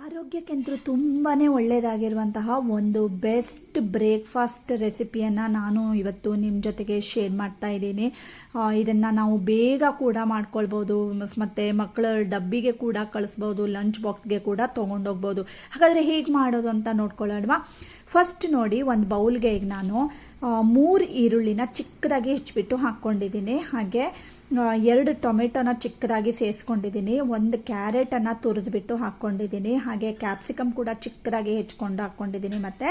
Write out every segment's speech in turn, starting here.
ಆರೋಗ್ಯಕ್ಕಂತೂ ತುಂಬಾ ಒಳ್ಳೆಯದಾಗಿರುವಂತಹ ಒಂದು best breakfast ರೆಸಿಪಿಯನ್ನು ನಾನು ಇವತ್ತು ನಿಮ್ಮ ಜೊತೆಗೆ ಶೇರ್ ಮಾಡ್ತಾ ಇದ್ದೀನಿ. ಇದನ್ನು ನಾವು ಬೇಗ ಕೂಡ ಮಾಡ್ಕೊಳ್ಬೋದು, ಮತ್ತು ಮಕ್ಕಳ ಡಬ್ಬಿಗೆ ಕೂಡ ಕಳಿಸ್ಬೋದು, ಲಂಚ್ ಬಾಕ್ಸ್ಗೆ ಕೂಡ ತೊಗೊಂಡೋಗ್ಬೋದು. ಹಾಗಾದರೆ ಹೇಗೆ ಮಾಡೋದು ಅಂತ ನೋಡ್ಕೊಳ್ಳೋಣವಾ? ಫಸ್ಟ್ ನೋಡಿ, ಒಂದು ಬೌಲ್ಗೆ ಈಗ ನಾನು 3 ಈರುಳ್ಳಿನ ಚಿಕ್ಕದಾಗಿ ಹೆಚ್ಚಿಬಿಟ್ಟು ಹಾಕ್ಕೊಂಡಿದ್ದೀನಿ. ಹಾಗೆ 2 ಟೊಮೆಟೊನ ಚಿಕ್ಕದಾಗಿ ಸೇರಿಸ್ಕೊಂಡಿದ್ದೀನಿ. 1 ಕ್ಯಾರೆಟನ್ನು ತುರಿದ್ಬಿಟ್ಟು ಹಾಕ್ಕೊಂಡಿದ್ದೀನಿ. ಹಾಗೆ ಕ್ಯಾಪ್ಸಿಕಮ್ ಕೂಡ ಚಿಕ್ಕದಾಗಿ ಹೆಚ್ಕೊಂಡು ಹಾಕ್ಕೊಂಡಿದ್ದೀನಿ. ಮತ್ತು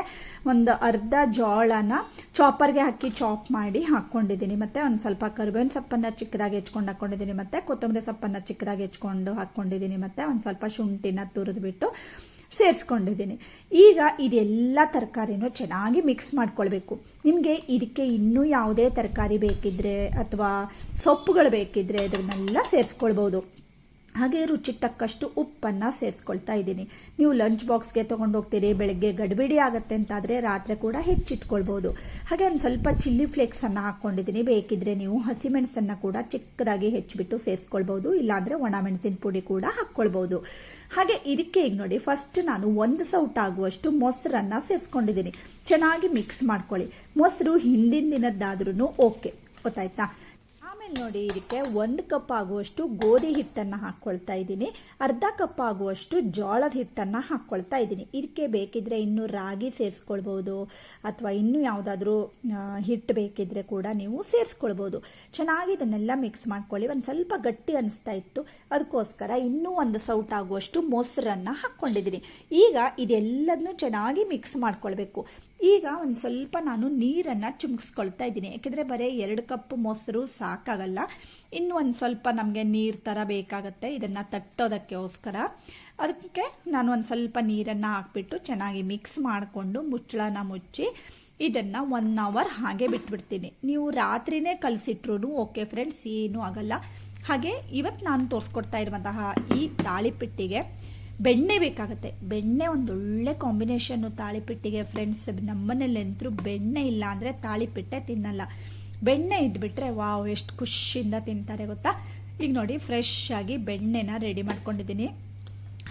ಒಂದು ಅರ್ಧ ಜೋಳನ ಚಾಪರ್ಗೆ ಹಾಕಿ ಚಾಪ್ ಮಾಡಿ ಹಾಕ್ಕೊಂಡಿದ್ದೀನಿ. ಮತ್ತು ಒಂದು ಸ್ವಲ್ಪ ಕರಿಬೇವಿನ ಸೊಪ್ಪನ್ನು ಚಿಕ್ಕದಾಗಿ ಹೆಚ್ಕೊಂಡು ಹಾಕ್ಕೊಂಡಿದ್ದೀನಿ. ಮತ್ತು ಕೊತ್ತಂಬರಿ ಸೊಪ್ಪನ್ನು ಚಿಕ್ಕದಾಗಿ ಹೆಚ್ಕೊಂಡು ಹಾಕ್ಕೊಂಡಿದ್ದೀನಿ. ಮತ್ತು ಒಂದು ಸ್ವಲ್ಪ ಶುಂಠಿನ ತುರಿದ್ಬಿಟ್ಟು ಸೇರಿಸ್ಕೊಂಡಿದ್ದೀನಿ. ಈಗ ಇದೆಲ್ಲ ತರಕಾರಿನೂ ಚೆನ್ನಾಗಿ ಮಿಕ್ಸ್ ಮಾಡ್ಕೊಳ್ಬೇಕು. ನಿಮಗೆ ಇದಕ್ಕೆ ಇನ್ನೂ ಯಾವುದೇ ತರಕಾರಿ ಬೇಕಿದ್ರೆ ಅಥವಾ ಸೊಪ್ಪುಗಳು ಬೇಕಿದ್ರೆ ಅದನ್ನೆಲ್ಲ ಸೇರಿಸ್ಕೊಳ್ಬೋದು. ಹಾಗೆ ರುಚಿಗೆ ತಕ್ಕಷ್ಟು ಉಪ್ಪನ್ನು ಸೇರಿಸ್ಕೊಳ್ತಾ ಇದ್ದೀನಿ. ನೀವು ಲಂಚ್ ಬಾಕ್ಸ್ಗೆ ತೊಗೊಂಡೋಗ್ತೀರಿ, ಬೆಳಗ್ಗೆ ಗಡಿಬಿಡಿ ಆಗುತ್ತೆ ಅಂತಾದರೆ ರಾತ್ರಿ ಕೂಡ ಹೆಚ್ಚಿಟ್ಕೊಳ್ಬೋದು. ಹಾಗೆ ಒಂದು ಸ್ವಲ್ಪ ಚಿಲ್ಲಿ ಫ್ಲೇಕ್ಸನ್ನು ಹಾಕ್ಕೊಂಡಿದ್ದೀನಿ. ಬೇಕಿದ್ರೆ ನೀವು ಹಸಿಮೆಣಸನ್ನು ಕೂಡ ಚಿಕ್ಕದಾಗಿ ಹೆಚ್ಚಿಬಿಟ್ಟು ಸೇರಿಸ್ಕೊಳ್ಬೋದು, ಇಲ್ಲಾಂದರೆ ಒಣ ಮೆಣಸಿನ ಪುಡಿ ಕೂಡ ಹಾಕ್ಕೊಳ್ಬೋದು. ಹಾಗೆ ಇದಕ್ಕೆ ಈಗ ನೋಡಿ, ಫಸ್ಟ್ ನಾನು 1 ಸೌಟ್ ಆಗುವಷ್ಟು ಮೊಸರನ್ನು ಸೇರಿಸ್ಕೊಂಡಿದ್ದೀನಿ. ಚೆನ್ನಾಗಿ ಮಿಕ್ಸ್ ಮಾಡ್ಕೊಳ್ಳಿ. ಮೊಸರು ಹಿಂದಿನ ದಿನದ್ದಾದ್ರೂ ಓಕೆ, ಗೊತ್ತಾಯ್ತಾ? ಆಮೇಲೆ ನೋಡಿ, ಇದಕ್ಕೆ 1 ಕಪ್ ಆಗುವಷ್ಟು ಗೋಧಿ ಹಿಟ್ಟನ್ನು ಹಾಕ್ಕೊಳ್ತಾ ಇದ್ದೀನಿ. ಅರ್ಧ ಕಪ್ ಆಗುವಷ್ಟು ಜೋಳದ ಹಿಟ್ಟನ್ನು ಹಾಕ್ಕೊಳ್ತಾ ಇದ್ದೀನಿ. ಇದಕ್ಕೆ ಬೇಕಿದ್ರೆ ಇನ್ನೂ ರಾಗಿ ಸೇರಿಸ್ಕೊಳ್ಬೋದು, ಅಥವಾ ಇನ್ನೂ ಯಾವುದಾದ್ರೂ ಹಿಟ್ಟು ಬೇಕಿದ್ರೆ ಕೂಡ ನೀವು ಸೇರಿಸ್ಕೊಳ್ಬೋದು. ಚೆನ್ನಾಗಿ ಇದನ್ನೆಲ್ಲ ಮಿಕ್ಸ್ ಮಾಡ್ಕೊಳ್ಳಿ. ಒಂದು ಸ್ವಲ್ಪ ಗಟ್ಟಿ ಅನಿಸ್ತಾ ಇತ್ತು, ಅದಕ್ಕೋಸ್ಕರ ಇನ್ನೂ 1 ಸೌಟ್ ಆಗುವಷ್ಟು ಮೊಸರನ್ನು ಹಾಕ್ಕೊಂಡಿದ್ದೀನಿ. ಈಗ ಇದೆಲ್ಲದನ್ನು ಚೆನ್ನಾಗಿ ಮಿಕ್ಸ್ ಮಾಡ್ಕೊಳ್ಬೇಕು. ಈಗ ಒಂದು ಸ್ವಲ್ಪ ನಾನು ನೀರನ್ನು ಚುಮ್ಕಿಸ್ಕೊಳ್ತಾ ಇದ್ದೀನಿ. ಯಾಕೆಂದರೆ ಬರೀ 2 ಕಪ್ ಮೊಸರು ಸಾಕಾಗಲ್ಲ, ಇನ್ನು ಒಂದು ಸ್ವಲ್ಪ ನಮಗೆ ನೀರು ಥರ ಬೇಕಾಗತ್ತೆ ಇದನ್ನು ತಟ್ಟೋದಕ್ಕೋಸ್ಕರ. ಅದಕ್ಕೆ ನಾನು ಒಂದು ಸ್ವಲ್ಪ ನೀರನ್ನು ಹಾಕ್ಬಿಟ್ಟು ಚೆನ್ನಾಗಿ ಮಿಕ್ಸ್ ಮಾಡಿಕೊಂಡು ಮುಚ್ಚಳನ ಮುಚ್ಚಿ ಇದನ್ನು 1 ಅವರ್ ಹಾಗೆ ಬಿಟ್ಬಿಡ್ತೀನಿ. ನೀವು ರಾತ್ರಿನೇ ಕಲಸಿಟ್ರು ಓಕೆ ಫ್ರೆಂಡ್ಸ್, ಏನೂ ಆಗಲ್ಲ. ಹಾಗೆ ಇವತ್ತು ನಾನು ತೋರಿಸ್ಕೊಡ್ತಾ ಇರುವಂತಹ ಈ ತಾಳಿಪಿಟ್ಟಿಗೆ ಬೆಣ್ಣೆ ಬೇಕಾಗುತ್ತೆ. ಬೆಣ್ಣೆ ಒಂದು ಒಳ್ಳೆ ಕಾಂಬಿನೇಷನ್ನು ತಾಳಿಪಿಟ್ಟಿಗೆ ಫ್ರೆಂಡ್ಸ್. ನಮ್ಮನೇಲಂತೂ ಬೆಣ್ಣೆ ಇಲ್ಲ ಅಂದರೆ ತಾಳಿಪಿಟ್ಟೆ ತಿನ್ನಲ್ಲ. ಬೆಣ್ಣೆ ಇದ್ಬಿಟ್ರೆ ವಾವ್, ಎಷ್ಟು ಖುಷಿಯಿಂದ ತಿಂತಾರೆ ಗೊತ್ತಾ. ಈಗ ನೋಡಿ, ಫ್ರೆಶ್ ಆಗಿ ಬೆಣ್ಣೆನ ರೆಡಿ ಮಾಡ್ಕೊಂಡಿದ್ದೀನಿ.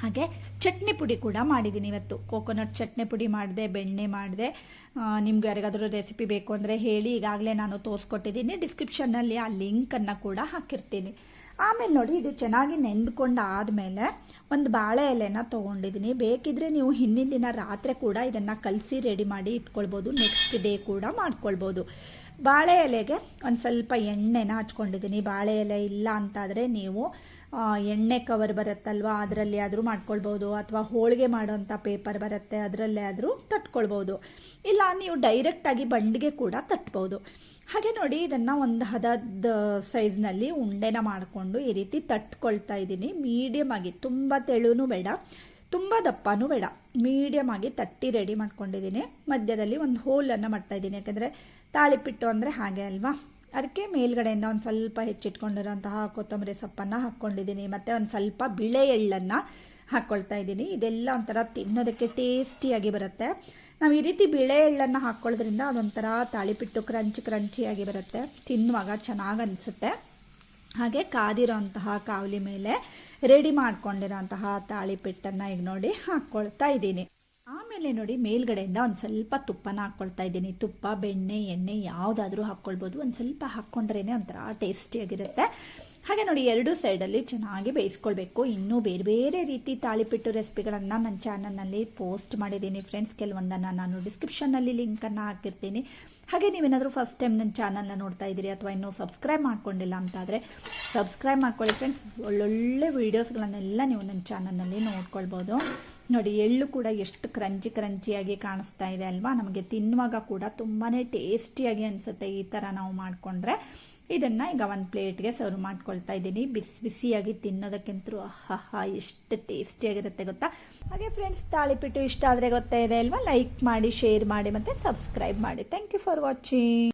ಹಾಗೆ ಚಟ್ನಿ ಪುಡಿ ಕೂಡ ಮಾಡಿದ್ದೀನಿ ಇವತ್ತು. ಕೋಕೋನಟ್ ಚಟ್ನಿ ಪುಡಿ ಮಾಡಿದೆ, ಬೆಣ್ಣೆ ಮಾಡಿದೆ. ನಿಮ್ಗೆ ಯಾರಿಗಾದ್ರೂ ರೆಸಿಪಿ ಬೇಕು ಅಂದರೆ ಹೇಳಿ, ಈಗಾಗಲೇ ನಾನು ತೋರಿಸ್ಕೊಟ್ಟಿದ್ದೀನಿ. ಡಿಸ್ಕ್ರಿಪ್ಷನ್ನಲ್ಲಿ ಆ ಲಿಂಕನ್ನು ಕೂಡ ಹಾಕಿರ್ತೀನಿ. ಆಮೇಲೆ ನೋಡಿ, ಇದು ಚೆನ್ನಾಗಿ ನೆಂದ್ಕೊಂಡಾದಮೇಲೆ ಒಂದು ಬಾಳೆ ಎಲೆನ ತೊಗೊಂಡಿದ್ದೀನಿ. ಬೇಕಿದ್ರೆ ನೀವು ಹಿಂದಿನ ದಿನ ರಾತ್ರಿ ಕೂಡ ಇದನ್ನು ಕಲಸಿ ರೆಡಿ ಮಾಡಿ ಇಟ್ಕೊಳ್ಬೋದು, ನೆಕ್ಸ್ಟ್ ಡೇ ಕೂಡ ಮಾಡ್ಕೊಳ್ಬೋದು. ಬಾಳೆ ಎಲೆಗೆ ಒಂದು ಸ್ವಲ್ಪ ಎಣ್ಣೆನ ಹಚ್ಕೊಂಡಿದ್ದೀನಿ. ಬಾಳೆ ಎಲೆ ಇಲ್ಲ ಅಂತಾದರೆ ನೀವು ಎಣ್ಣೆ ಕವರ್ ಬರುತ್ತಲ್ವ, ಅದರಲ್ಲಿ ಆದರೂ ಮಾಡ್ಕೊಳ್ಬೋದು, ಅಥವಾ ಹೋಳಿಗೆ ಮಾಡೋಂಥ ಪೇಪರ್ ಬರುತ್ತೆ, ಅದರಲ್ಲೇ ಆದರೂ ತಟ್ಕೊಳ್ಬೋದು. ಇಲ್ಲ ನೀವು ಡೈರೆಕ್ಟಾಗಿ ಬಂಡಿಗೆ ಕೂಡ ತಟ್ಬೋದು. ಹಾಗೆ ನೋಡಿ, ಇದನ್ನು ಒಂದು ಹದದ ಸೈಜ್ನಲ್ಲಿ ಉಂಡೆನ ಮಾಡಿಕೊಂಡು ಈ ರೀತಿ ತಟ್ಕೊಳ್ತಾ ಇದ್ದೀನಿ. ಮೀಡಿಯಮ್ ಆಗಿ, ತುಂಬ ತೆಳುನೂ ಬೇಡ, ತುಂಬ ದಪ್ಪನೂ ಬೇಡ, ಮೀಡಿಯಮ್ ಆಗಿ ತಟ್ಟಿ ರೆಡಿ ಮಾಡ್ಕೊಂಡಿದ್ದೀನಿ. ಮಧ್ಯದಲ್ಲಿ ಒಂದು ಹೋಲನ್ನು ಮಾಡ್ತಾ ಇದ್ದೀನಿ, ಯಾಕಂದರೆ ತಾಳಿಪಿಟ್ಟು ಅಂದರೆ ಹಾಗೆ ಅಲ್ವಾ. ಅದಕ್ಕೆ ಮೇಲ್ಗಡೆಯಿಂದ ಒಂದು ಸ್ವಲ್ಪ ಹೆಚ್ಚಿಟ್ಕೊಂಡಿರೋಂತಹ ಕೊತ್ತಂಬರಿ ಸೊಪ್ಪನ್ನು ಹಾಕ್ಕೊಂಡಿದ್ದೀನಿ. ಮತ್ತು ಒಂದು ಸ್ವಲ್ಪ ಬಿಳೆ ಎಳ್ಳನ್ನು ಹಾಕ್ಕೊಳ್ತಾ ಇದ್ದೀನಿ. ಇದೆಲ್ಲ ಒಂಥರ ತಿನ್ನೋದಕ್ಕೆ ಟೇಸ್ಟಿಯಾಗಿ ಬರುತ್ತೆ. ನಾವು ಈ ರೀತಿ ಬಿಳೆ ಎಳ್ಳನ್ನು ಹಾಕ್ಕೊಳ್ಳೋದ್ರಿಂದ ಅದೊಂಥರ ತಾಳಿಪಿಟ್ಟು ಕ್ರಂಚಿಯಾಗಿ ಬರುತ್ತೆ, ತಿನ್ನುವಾಗ ಚೆನ್ನಾಗಿ ಅನಿಸುತ್ತೆ. ಹಾಗೆ ಕಾದಿರೋಂತಹ ಕಾವಲಿ ಮೇಲೆ ರೆಡಿ ಮಾಡ್ಕೊಂಡಿರೋಂತಹ ತಾಳಿಪಿಟ್ಟನ್ನು ಈಗ ನೋಡಿ ಹಾಕ್ಕೊಳ್ತಾ ಇದ್ದೀನಿ. ಆಮೇಲೆ ನೋಡಿ, ಮೇಲ್ಗಡೆಯಿಂದ ಒಂದು ಸ್ವಲ್ಪ ತುಪ್ಪನ ಹಾಕ್ಕೊಳ್ತಾ ಇದ್ದೀನಿ. ತುಪ್ಪ, ಬೆಣ್ಣೆ, ಎಣ್ಣೆ ಯಾವುದಾದ್ರೂ ಹಾಕ್ಕೊಳ್ಬೋದು. ಒಂದು ಸ್ವಲ್ಪ ಹಾಕ್ಕೊಂಡ್ರೇ ಒಂಥರ ಟೇಸ್ಟಿಯಾಗಿರುತ್ತೆ. ಹಾಗೆ ನೋಡಿ, 2 ಸೈಡಲ್ಲಿ ಚೆನ್ನಾಗಿ ಬೇಯಿಸ್ಕೊಳ್ಬೇಕು. ಇನ್ನೂ ಬೇರೆ ಬೇರೆ ರೀತಿ ತಾಳಿಪಿಟ್ಟು ರೆಸಿಪಿಗಳನ್ನು ನನ್ನ ಚಾನಲ್ನಲ್ಲಿ ಪೋಸ್ಟ್ ಮಾಡಿದ್ದೀನಿ ಫ್ರೆಂಡ್ಸ್. ಕೆಲವೊಂದನ್ನು ನಾನು ಡಿಸ್ಕ್ರಿಪ್ಷನ್ನಲ್ಲಿ ಲಿಂಕನ್ನು ಹಾಕಿರ್ತೀನಿ. ಹಾಗೆ ನೀವೇನಾದರೂ ಫಸ್ಟ್ ಟೈಮ್ ನನ್ನ ಚಾನಲ್ನ ನೋಡ್ತಾ ಇದ್ದೀರಿ ಅಥವಾ ಇನ್ನೂ ಸಬ್ಸ್ಕ್ರೈಬ್ ಮಾಡ್ಕೊಂಡಿಲ್ಲ ಅಂತಾದರೆ ಸಬ್ಸ್ಕ್ರೈಬ್ ಮಾಡ್ಕೊಳ್ಳಿ ಫ್ರೆಂಡ್ಸ್. ಒಳ್ಳೊಳ್ಳೆ ವೀಡಿಯೋಸ್ಗಳನ್ನೆಲ್ಲ ನೀವು ನನ್ನ ಚಾನಲ್ನಲ್ಲಿ ನೋಡ್ಕೊಳ್ಬೋದು. ನೋಡಿ, ಎಳ್ಳು ಕೂಡ ಎಷ್ಟು ಕ್ರಂಚಿಯಾಗಿ ಕಾಣಿಸ್ತಾ ಇದೆ ಅಲ್ವಾ. ನಮಗೆ ತಿನ್ನುವಾಗ ಕೂಡ ತುಂಬಾ ಟೇಸ್ಟಿಯಾಗಿ ಅನಿಸುತ್ತೆ ಈ ಥರ ನಾವು ಮಾಡಿಕೊಂಡ್ರೆ. ಇದನ್ನು ಈಗ ಒಂದು ಪ್ಲೇಟ್ಗೆ ಸರ್ವ್ ಮಾಡ್ಕೊಳ್ತಾ ಇದ್ದೀನಿ. ಬಿಸಿಯಾಗಿ ತಿನ್ನೋದಕ್ಕಂತೂ ಎಷ್ಟು ಟೇಸ್ಟಿಯಾಗಿರುತ್ತೆ ಗೊತ್ತಾ. ಹಾಗೆ ಫ್ರೆಂಡ್ಸ್, ತಾಳಿಪಿಟ್ಟು ಇಷ್ಟ ಆದರೆ ಗೊತ್ತಾ ಇದೆ ಅಲ್ವಾ, ಲೈಕ್ ಮಾಡಿ, ಶೇರ್ ಮಾಡಿ ಮತ್ತು ಸಬ್ಸ್ಕ್ರೈಬ್ ಮಾಡಿ. Thank you for watching.